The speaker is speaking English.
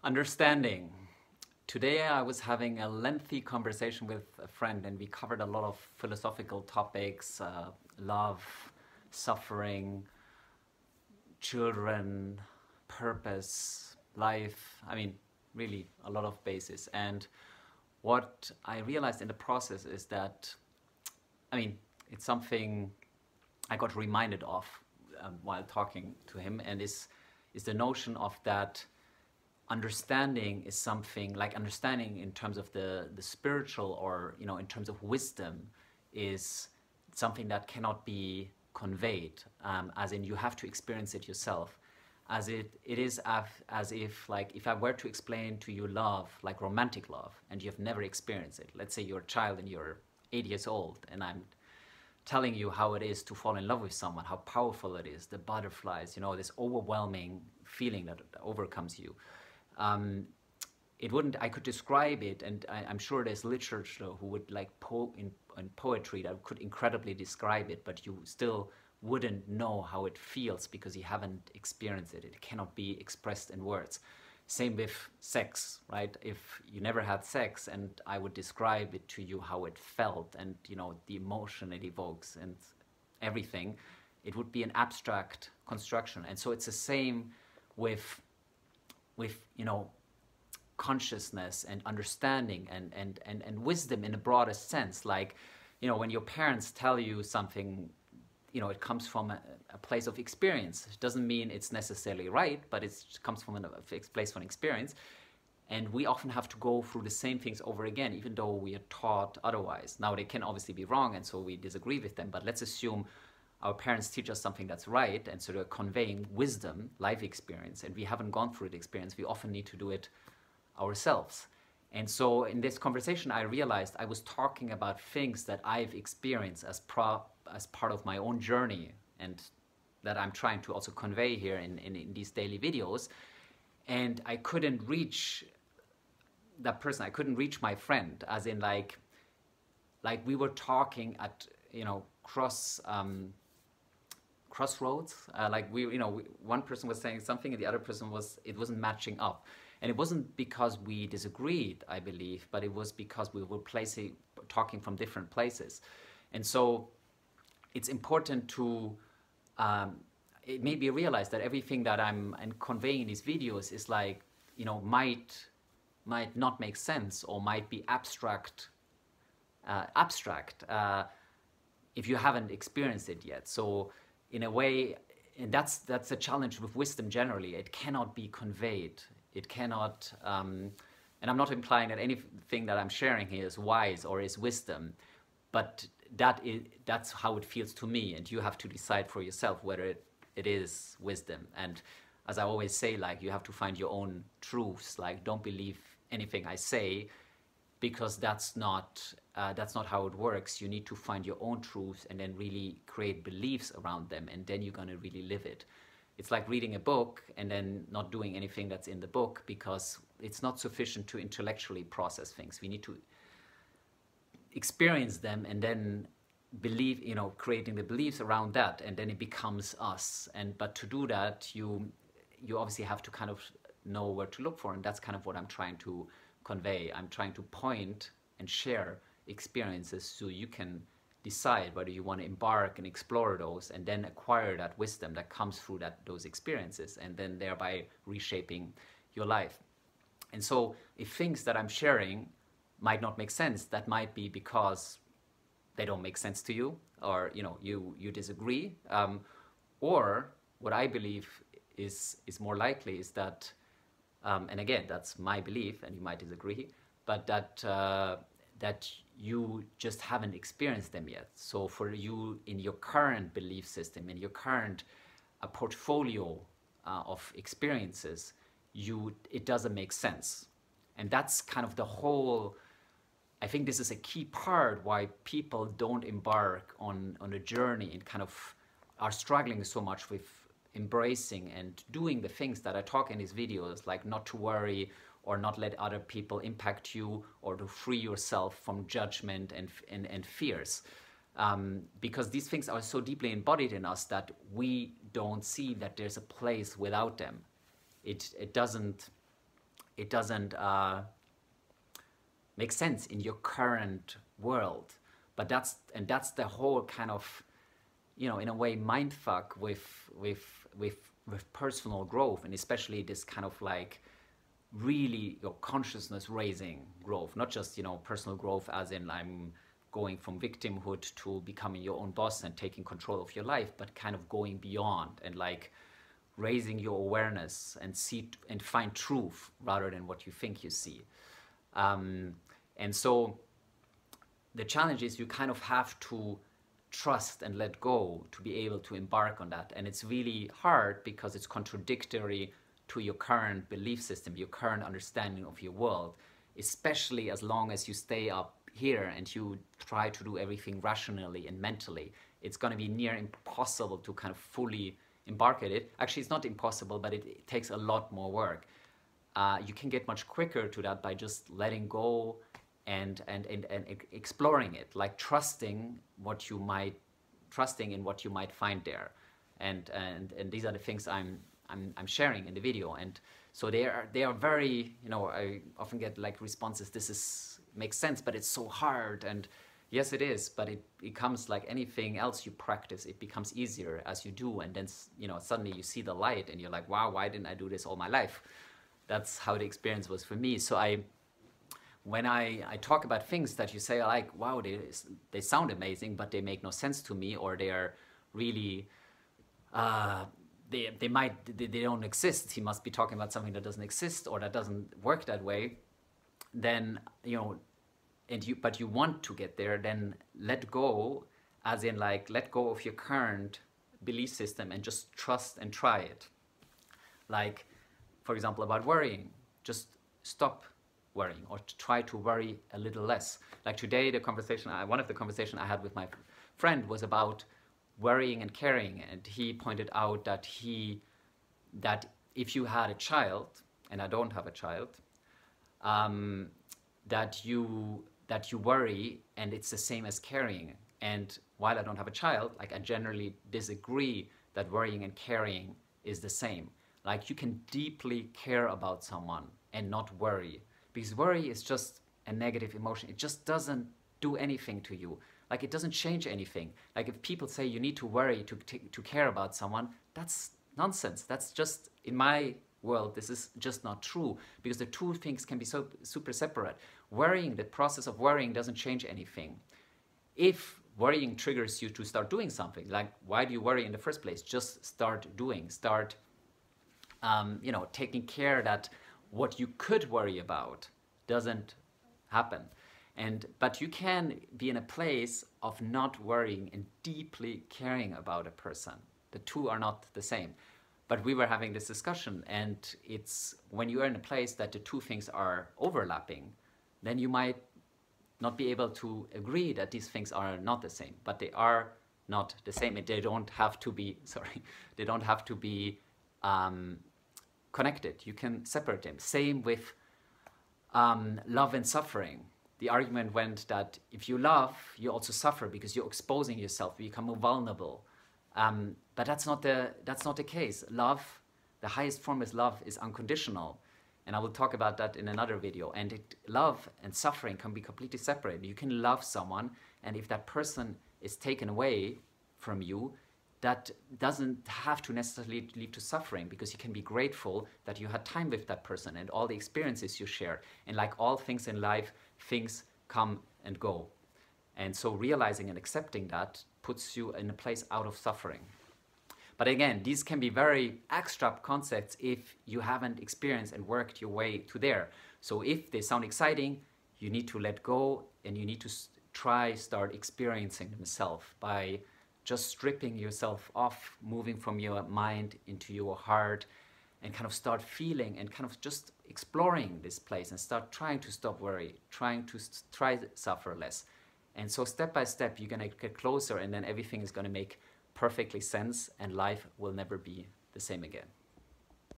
Understanding. Today I was having a lengthy conversation with a friend and we covered a lot of philosophical topics, love, suffering, children, purpose, life. I mean, really a lot of bases. And what I realized in the process is that, it's something I got reminded of while talking to him, and is the notion of that understanding is something like understanding in terms of the spiritual, or in terms of wisdom, is something that cannot be conveyed, as in you have to experience it yourself, as it is as if, like, if I were to explain to you love, like romantic love, and you've never experienced it. Let's say you're a child and you're 8 years old, and I'm telling you how it is to fall in love with someone, how powerful it is, the butterflies, this overwhelming feeling that overcomes you. I could describe it, and I'm sure there's literature who would, like, in poetry that could incredibly describe it, but you still wouldn't know how it feels because you haven't experienced it. It cannot be expressed in words. Same with sex, right? If you never had sex and I would describe it to you how it felt, and the emotion it evokes and everything, it would be an abstract construction. And so it's the same with consciousness and understanding and wisdom in a broader sense. Like, when your parents tell you something, it comes from a place of experience. It doesn't mean it's necessarily right, but it comes from a place of experience. And we often have to go through the same things over again, even though we are taught otherwise. Now, they can obviously be wrong, and so we disagree with them, but let's assume our parents teach us something that's right, and so they're conveying wisdom, life experience, and we haven't gone through the experience. We often need to do it ourselves. And so in this conversation, I realized I was talking about things that I've experienced as part of my own journey, and that I'm trying to also convey here in these daily videos. And I couldn't reach that person. I couldn't reach my friend, as in like we were talking at crossroads. One person was saying something and the other person it wasn't matching up. And it wasn't because we disagreed, I believe, but it was because we were talking from different places. And so it's important to it made me realize that everything that I'm conveying in these videos is like, might not make sense, or might be abstract if you haven't experienced it yet. So in a way, and that's a challenge with wisdom generally. It cannot be conveyed. It cannot, and I'm not implying that anything that I'm sharing here is wise or is wisdom, but that's how it feels to me, and you have to decide for yourself whether it is wisdom. And as I always say, like, you have to find your own truths. Like, don't believe anything I say, because that's not how it works. You need to find your own truths and then really create beliefs around them, and then you're going to really live it. It's like reading a book and then not doing anything that's in the book, because it's not sufficient to intellectually process things. We need to experience them and then believe, creating the beliefs around that, and then it becomes us. But to do that, you obviously have to kind of know where to look for, and that's kind of what I'm trying to convey. I'm trying to point and share experiences so you can decide whether you want to embark and explore those, and then acquire that wisdom that comes through those experiences, and then thereby reshaping your life. And so if things that I'm sharing might not make sense, that might be because they don't make sense to you, or you disagree, or what I believe is more likely is that, and again, that's my belief, and you might disagree, but that you just haven't experienced them yet. So for you, in your current belief system, in your current portfolio of experiences, it doesn't make sense. And that's kind of the whole, I think this is a key part why people don't embark on a journey and kind of are struggling so much with embracing and doing the things that I talk in these videos, like not to worry, or not let other people impact you, or to free yourself from judgment and fears. Because these things are so deeply embodied in us that we don't see that there's a place without them. It doesn't it doesn't make sense in your current world. But that's the whole kind of, you know, in a way, mindfuck with personal growth, and especially this kind of like really your consciousness raising growth, not just, you know, personal growth as in I'm going from victimhood to becoming your own boss and taking control of your life, but kind of going beyond and like raising your awareness and see and find truth rather than what you think you see. And so the challenge is you kind of have to trust and let go to be able to embark on that. And it's really hard because it's contradictory to your current belief system, your current understanding of your world, especially as long as you stay up here and you try to do everything rationally and mentally. It's going to be near impossible to kind of fully embark at it. Actually, it's not impossible, but it takes a lot more work. You can get much quicker to that by just letting go and exploring it, like trusting in what you might find there. And these are the things I'm sharing in the video. And so they are very, you know, I often get like responses, makes sense, but it's so hard. And yes, it is, but it becomes like anything else you practice, it becomes easier as you do. And then, you know, suddenly you see the light and you're like, wow, why didn't I do this all my life? That's how the experience was for me. So when I talk about things that you say like, wow, they sound amazing, but they make no sense to me, or they are really, they don't exist. He must be talking about something that doesn't exist or that doesn't work that way. Then, you know, but you want to get there, then let go, as in like let go of your current belief system and just trust and try it. Like, for example, about worrying, just stop worrying or try to worry a little less. Like today, one of the conversations I had with my friend was about worrying and caring, and he pointed out that if you had a child, and I don't have a child, that you worry, and it's the same as caring. And while I don't have a child, like I generally disagree that worrying and caring is the same. Like you can deeply care about someone and not worry, because worry is just a negative emotion. It just doesn't do anything to you. Like it doesn't change anything. Like if people say you need to worry to care about someone, that's nonsense. That's just, in my world, this is just not true, because the two things can be so super separate. Worrying, the process of worrying doesn't change anything. If worrying triggers you to start doing something, like why do you worry in the first place? Just start doing, you know, taking care that what you could worry about doesn't happen. But you can be in a place of not worrying and deeply caring about a person. The two are not the same. But we were having this discussion, and it's when you are in a place that the two things are overlapping, then you might not be able to agree that these things are not the same, but they are not the same, and they don't have to be, they don't have to be connected. You can separate them. Same with love and suffering. The argument went that if you love, you also suffer because you're exposing yourself, you become more vulnerable. But that's not the case. Love, the highest form is love, is unconditional. And I will talk about that in another video. And love and suffering can be completely separate. You can love someone, and if that person is taken away from you, that doesn't have to necessarily lead to suffering, because you can be grateful that you had time with that person and all the experiences you share. And like all things in life, things come and go. And so realizing and accepting that puts you in a place out of suffering. But again, these can be very abstract concepts if you haven't experienced and worked your way to there. So if they sound exciting, you need to let go, and you need to start experiencing themselves by just stripping yourself off, moving from your mind into your heart, and kind of start feeling and kind of just exploring this place and start trying to stop worry, try to suffer less. And so step by step, you're gonna get closer, and then everything is gonna make perfectly sense, and life will never be the same again.